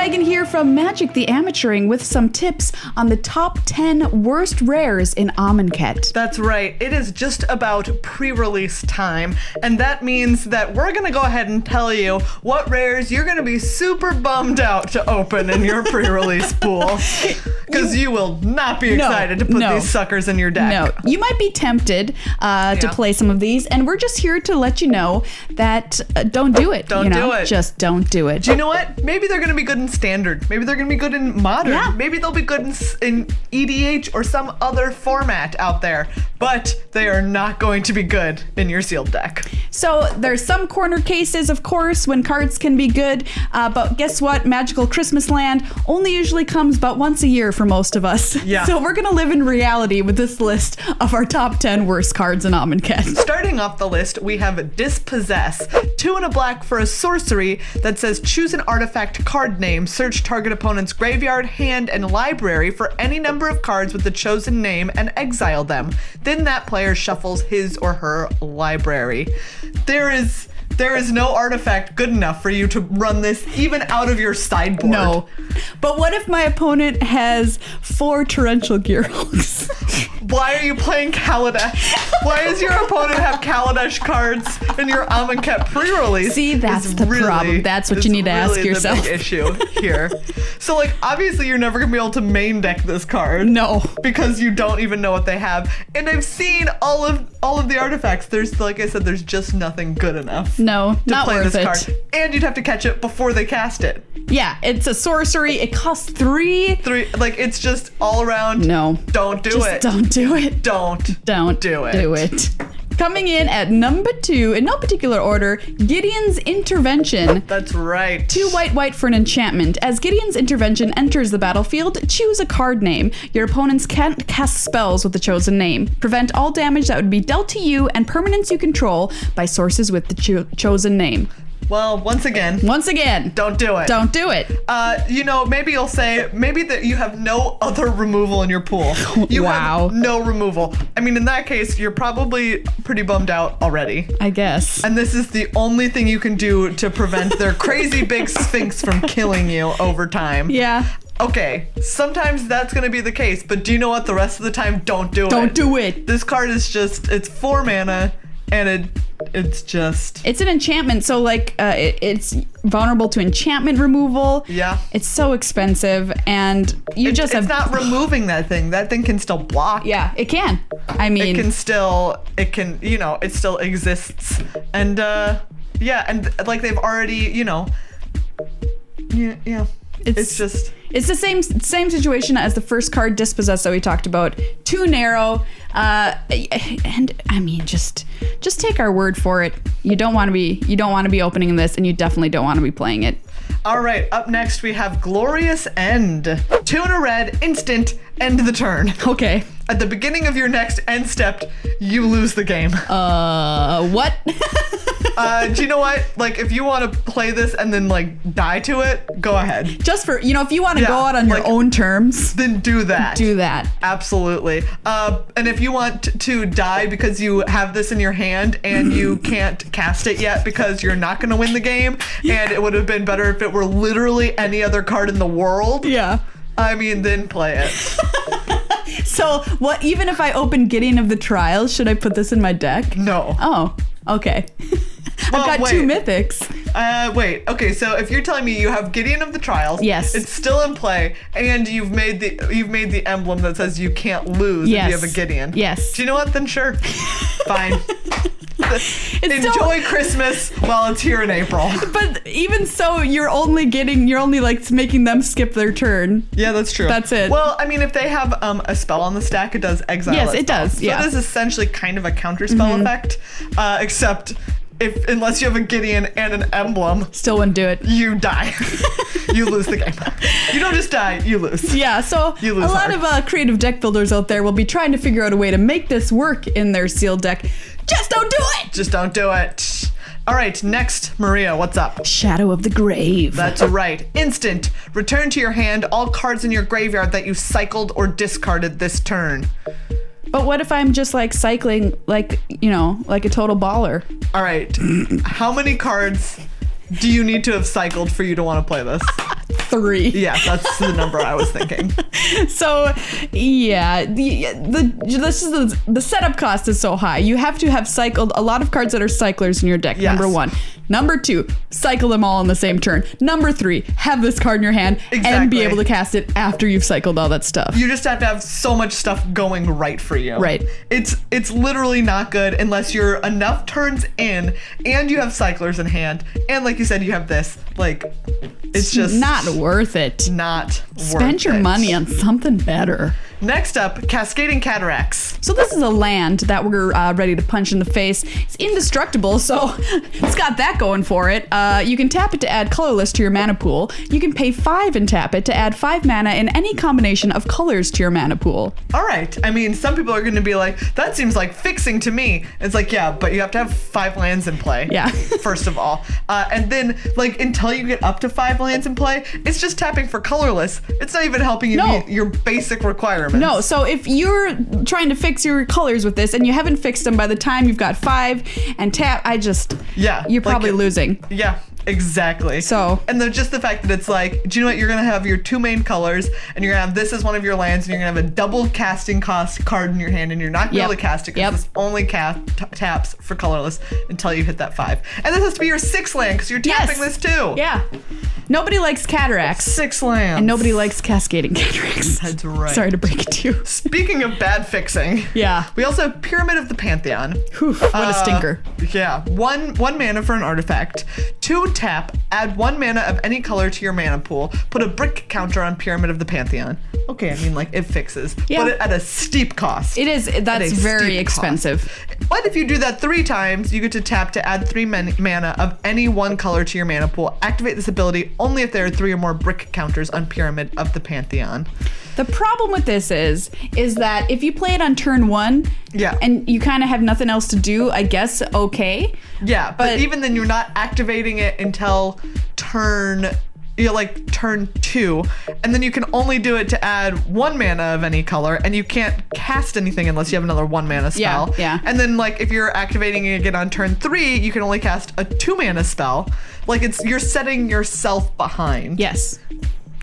Megan here from Magic the Amateuring with some tips on the top 10 worst rares in Amonkhet. That's right. It is just about pre-release time, and that means that we're going to go ahead and tell you what rares you're going to be super bummed out to open in your pre-release pool, because you will not be excited to put these suckers in your deck. No, you might be tempted to play some of these, and we're just here to let you know that don't do it. Don't do it. Just don't do it. Do you know what? Maybe they're going to be good in Standard. Maybe they're going to be good in Modern. Yeah. Maybe they'll be good in EDH or some other format out there. But they are not going to be good in your sealed deck. So there's some corner cases, of course, when cards can be good. But guess what? Magical Christmas Land only usually comes about once a year for most of us. Yeah. So we're going to live in reality with this list of our top 10 worst cards in Amonkhet. Starting off the list, we have Dispossess. 2 and a black for a sorcery that says choose an artifact card name, search target opponent's graveyard, hand, and library for any number of cards with the chosen name and exile them. Then that player shuffles his or her library. There is no artifact good enough for you to run this even out of your sideboard. No. But what if my opponent has 4 Torrential Gearhulks? Why are you playing Kaladesh? Why does your opponent have Kaladesh cards in your Amonkhet pre-release? See, that's the problem. That's what you need to ask yourself. The big issue here. So, like, obviously you're never gonna be able to main deck this card. No. Because you don't even know what they have. And I've seen all of the artifacts. There's, like I said, there's just nothing good enough. No, to not play worth this it. card. And you'd have to catch it before they cast it. Yeah, it's a sorcery. It costs 3. Like, it's just all around. No. Don't do Just it. don't do it. Don't do it. Coming in at number 2, in no particular order, Gideon's Intervention. That's right. 2 white for an enchantment. As Gideon's Intervention enters the battlefield, choose a card name. Your opponents can't cast spells with the chosen name. Prevent all damage that would be dealt to you and permanents you control by sources with the chosen name. Well, once again, don't do it. Don't do it. Maybe you'll say that you have no other removal in your pool. You have no removal. I mean, in that case, you're probably pretty bummed out already. I guess. And this is the only thing you can do to prevent their crazy big Sphinx from killing you over time. Yeah. Okay, sometimes that's going to be the case, but do you know what? The rest of the time, don't do it. Don't do it. This card is it's 4 mana, and it's an enchantment, so like it's vulnerable to enchantment removal. Yeah. It's so expensive, and it's not removing that thing. That thing can still block. Yeah, it can. I mean, it still exists. And and like they've already, It's the same situation as the first card, Dispossess, that we talked about. Too narrow, and I mean, just take our word for it. You don't want to be opening this, and you definitely don't want to be playing it. All right, up next we have Glorious End. 2 and a red, instant, end the turn. Okay. At the beginning of your next end step, you lose the game. What? Do you know what? Like, if you want to play this and then, like, die to it, go ahead. Just for, if you want to go out on your own terms. Then do that. Do that. Absolutely. And if you want to die because you have this in your hand and you can't cast it yet because you're not going to win the game, and it would have been better if it were literally any other card in the world. Yeah. I mean, then play it. So, what? Even if I open Gideon of the Trials, should I put this in my deck? No. Oh, okay. Well, I've got 2 mythics. Wait. Okay, so if you're telling me you have Gideon of the Trials, yes, it's still in play, and you've made the emblem that says you can't lose if you have a Gideon. Yes. Do you know what? Then sure. Fine. Enjoy Christmas while it's here in April. But even so, you're only like making them skip their turn. Yeah, that's true. That's it. Well, I mean, if they have a spell on the stack, it does exile. Yes, it does. Yeah. So it is essentially kind of a counter spell effect, except unless you have a Gideon and an emblem, still wouldn't do it. You die. You lose the game. You don't just die, you lose. Yeah, so a lot of creative deck builders out there will be trying to figure out a way to make this work in their sealed deck. Just don't do it! Just don't do it. All right, next, Maria, what's up? Shadow of the Grave. That's right. Instant. Return to your hand all cards in your graveyard that you cycled or discarded this turn. But what if I'm just like cycling like a total baller? All right. How many cards do you need to have cycled for you to want to play this? 3. Yeah, that's the number I was thinking. So, yeah, the setup cost is so high. You have to have cycled a lot of cards that are cyclers in your deck. Yes. Number 1. Number 2, cycle them all in the same turn. Number 3, have this card in your hand and be able to cast it after you've cycled all that stuff. You just have to have so much stuff going right for you. Right. It's literally not good unless you're enough turns in and you have cyclers in hand. And like you said, you have this. Like, it's just not worth it. Not Spend your money on something better. Next up, Cascading Cataracts. So this is a land that we're ready to punch in the face. It's indestructible, so it's got that going for it. You can tap it to add colorless to your mana pool. You can pay 5 and tap it to add 5 mana in any combination of colors to your mana pool. All right. I mean, some people are going to be like, that seems like fixing to me. It's like, yeah, but you have to have 5 lands in play. Yeah. First of all. And then, like, until you get up to 5 lands in play, it's just tapping for colorless. It's not even helping you meet your basic requirements. No, so if you're trying to fix your colors with this and you haven't fixed them by the time you've got 5 and tap, you're probably losing. Yeah, exactly. So, and then just the fact that it's like, do you know what? You're gonna have your 2 main colors, and you're gonna have this as one of your lands, and you're gonna have a double casting cost card in your hand, and you're not gonna be able to cast it because this only taps for colorless until you hit that 5. And this has to be your 6th land because you're tapping this too. Yeah. Nobody likes cataracts. 6 lands. And nobody likes cascading cataracts. That's right. Sorry to break it to you. Speaking of bad fixing. Yeah. We also have Pyramid of the Pantheon. Whew, what a stinker. Yeah. One mana for an artifact. 2 tap, add 1 mana of any color to your mana pool. Put a brick counter on Pyramid of the Pantheon. Okay, I mean, like, it fixes. Yeah. But at a steep cost. It is. That's very expensive. But if you do that 3 times, you get to tap to add 3 mana of any 1 color to your mana pool. Activate this ability only if there are 3 or more brick counters on Pyramid of the Pantheon. The problem with this is that if you play it on turn 1, and you kind of have nothing else to do, I guess okay. Yeah, but even then, you're not activating it until turn 2, and then you can only do it to add 1 mana of any color, and you can't cast anything unless you have another 1 mana spell. Yeah. And then, like, if you're activating it again on turn 3, you can only cast a 2 mana spell. Like, you're setting yourself behind. Yes.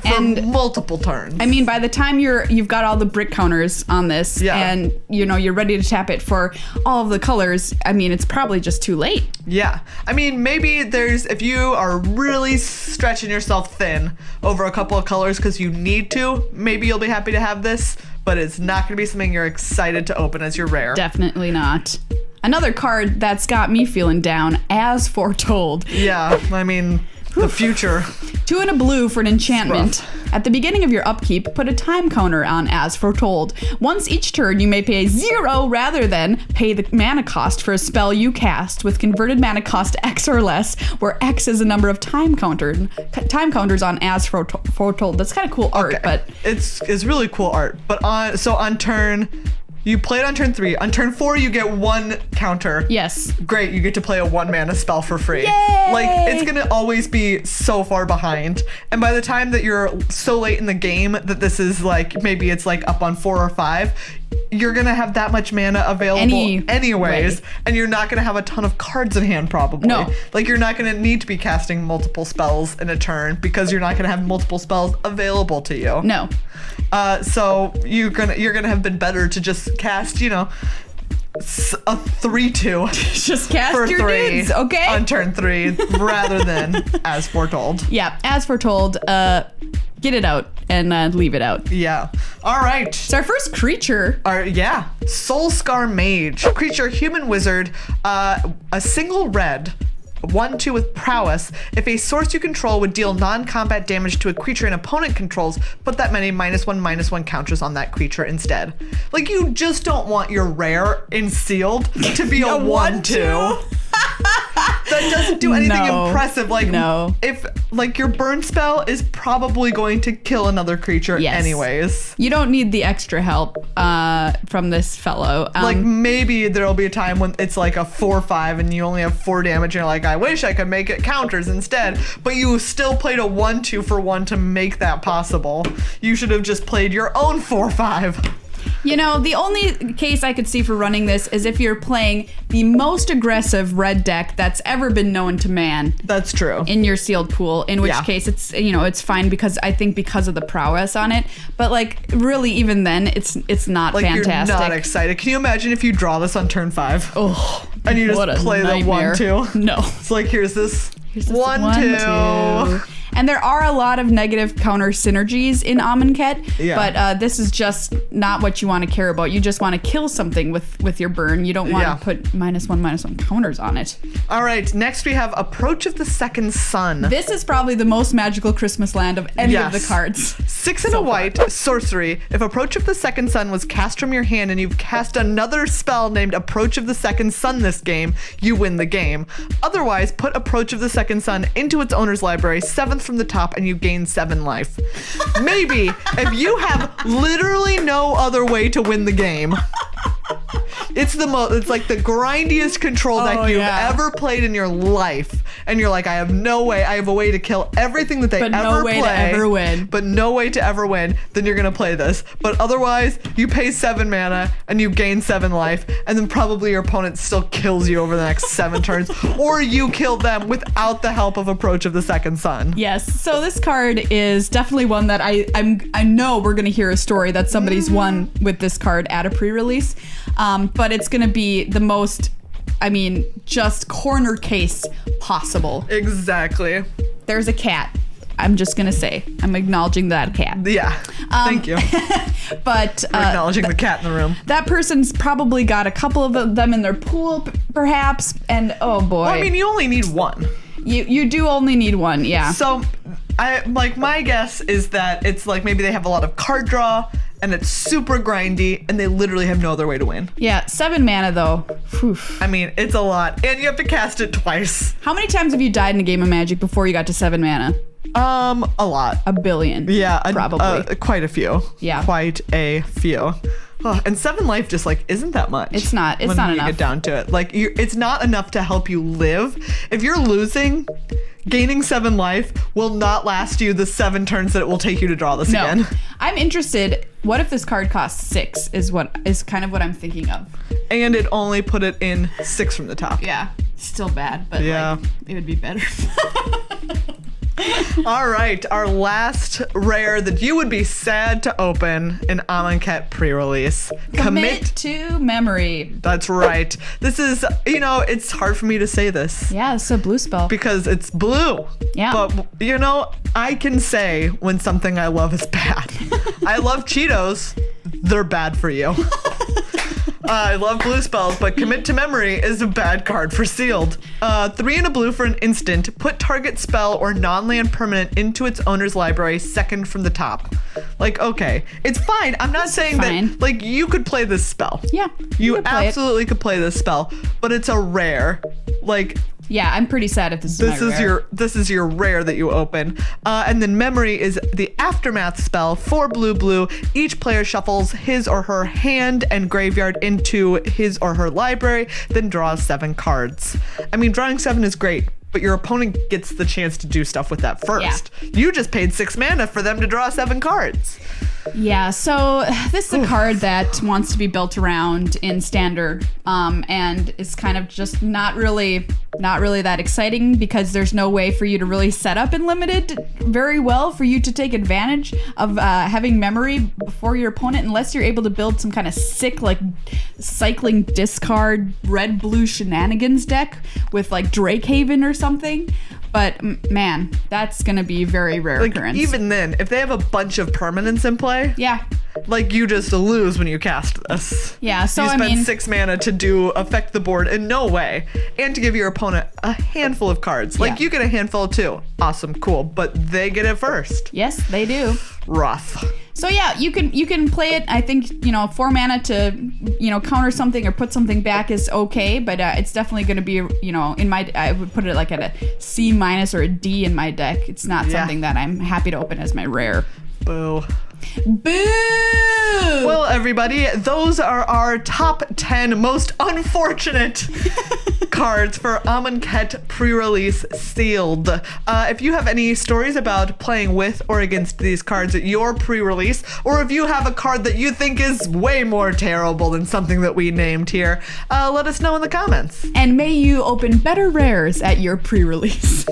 For multiple turns. I mean, by the time you've got all the brick counters on this, and you're ready to tap it for all of the colors, I mean, it's probably just too late. Yeah. I mean, maybe if you are really stretching yourself thin over a couple of colors because you need to, maybe you'll be happy to have this, but it's not going to be something you're excited to open as your rare. Definitely not. Another card that's got me feeling down, As Foretold. Yeah, I mean, the future. 2 and a blue for an enchantment. At the beginning of your upkeep, put a time counter on As Foretold. Once each turn, you may pay 0 rather than pay the mana cost for a spell you cast with converted mana cost X or less, where X is the number of time counters on As Foretold. That's kind of cool art, but it's really cool art. But on turn. You play it on turn 3. On turn 4, you get 1 counter. Yes. Great, you get to play a 1 mana spell for free. Yay! Like, it's gonna always be so far behind. And by the time that you're so late in the game that this is like, maybe it's like up on 4 or 5, you're gonna have that much mana available anyways, and you're not gonna have a ton of cards in hand probably. No. Like, you're not gonna need to be casting multiple spells in a turn because you're not gonna have multiple spells available to you. No. So you're gonna have been better to just cast, a 3/2. Just cast for your 3 dudes, okay? on turn 3 rather than As Foretold. Yeah, As Foretold. Get it out and leave it out. Yeah. All right. It's our first creature. Soulscar Mage. Creature, human wizard, a single red. 1/2 with prowess. If a source you control would deal non-combat damage to a creature an opponent controls, put that many -1/-1 counters on that creature instead. Like, you just don't want your rare in sealed to be a 1/2. That doesn't do anything impressive. Like, if your burn spell is probably going to kill another creature anyways. You don't need the extra help from this fellow. Like, maybe there'll be a time when it's like a 4/5 and you only have 4 damage and you're like, I wish I could make it counters instead, but you still played a 1/2 for 1 to make that possible. You should have just played your own 4/5. You know, the only case I could see for running this is if you're playing the most aggressive red deck that's ever been known to man. That's true. In your sealed pool, in which case it's, you know, it's fine because I think because of the prowess on it. But like really even then it's not like fantastic. You're not excited. Can you imagine if you draw this on turn 5? Oh, and you just play nightmare. the 1/2? No. It's like here's this 1/2. And there are a lot of negative counter synergies in Amonkhet, but this is just not what you want to care about. You just want to kill something with your burn. You don't want to put -1/-1 counters on it. All right, next we have Approach of the Second Sun. This is probably the most magical Christmas land of any of the cards. 6 and a white, sorcery. If Approach of the Second Sun was cast from your hand and you've cast another spell named Approach of the Second Sun this game, you win the game. Otherwise, put Approach of the Second Sun into its owner's library, 7th from the top, and you gain 7 life. Maybe if you have literally no other way to win the game. It's like the grindiest control deck you've ever played in your life, and you're like, I have no way. I have a way to kill everything that they ever play, no way to ever win. But no way to ever win. Then you're gonna play this. But otherwise, you pay 7 mana and you gain 7 life, and then probably your opponent still kills you over the next 7 turns, or you kill them without the help of Approach of the Second Sun. Yes. So this card is definitely one that I know we're gonna hear a story that somebody's won with this card at a pre-release. But it's gonna be the most, just corner case possible. Exactly. There's a cat. I'm just gonna say, I'm acknowledging that cat. Yeah. Thank you. But we're acknowledging the cat in the room. That person's probably got a couple of them in their pool, perhaps. And oh boy. Well, you only need 1. You do only need 1, yeah. So, my guess is that it's like maybe they have a lot of card draw and it's super grindy and they literally have no other way to win. Yeah, 7 mana though. Whew. It's a lot, and you have to cast it twice. How many times have you died in a game of Magic before you got to 7 mana? A lot. A billion. Yeah, probably. Quite a few. Yeah, quite a few. Oh, and 7 life just isn't that much. It's not. It's when not you enough. Get down to it. It's not enough to help you live. If you're losing, gaining 7 life will not last you the 7 turns that it will take you to draw this again. I'm interested. What if this card costs 6? Is kind of what I'm thinking of. And it only put it in 6 from the top. Yeah, still bad, but it would be better. All right, our last rare that you would be sad to open in Amonkhet Prerelease. Commit to Memory. That's right. This is, it's hard for me to say this. Yeah, it's a blue spell. Because it's blue. Yeah. But, I can say when something I love is bad. I love Cheetos. They're bad for you. I love blue spells, but Commit to Memory is a bad card for sealed. 3 and a blue for an instant. Put target spell or non-land permanent into its owner's library, 2nd from the top. Okay, it's fine. I'm not saying that, you could play this spell. Yeah. You absolutely could play this spell, but it's a rare. Yeah, I'm pretty sad if this is my rare. This is your rare that you open. And then Memory is the Aftermath spell for blue. Each player shuffles his or her hand and graveyard into his or her library, then draws 7 cards. Drawing 7 is great, but your opponent gets the chance to do stuff with that first. Yeah. You just paid 6 mana for them to draw 7 cards. Yeah, so this is a card that wants to be built around in Standard, and is kind of just not really that exciting because there's no way for you to really set up in Limited very well for you to take advantage of having Memory before your opponent, unless you're able to build some kind of sick cycling discard red-blue shenanigans deck with Drakehaven or something. But man, that's gonna be very rare occurrence. Even then, if they have a bunch of permanents in play, you just lose when you cast this. Yeah, so you spend 6 mana to affect the board in no way, and to give your opponent a handful of cards. You get a handful too. Awesome, cool, but they get it first. Yes, they do. Rough. So yeah, you can play it. I think 4 mana to counter something or put something back is okay, but it's definitely going to be I would put it at a C- or a D in my deck. It's not something that I'm happy to open as my rare. Boo. Boo! Well, everybody, those are our top 10 most unfortunate cards for Amonkhet Prerelease sealed. If you have any stories about playing with or against these cards at your pre-release, or if you have a card that you think is way more terrible than something that we named here, let us know in the comments. And may you open better rares at your pre-release.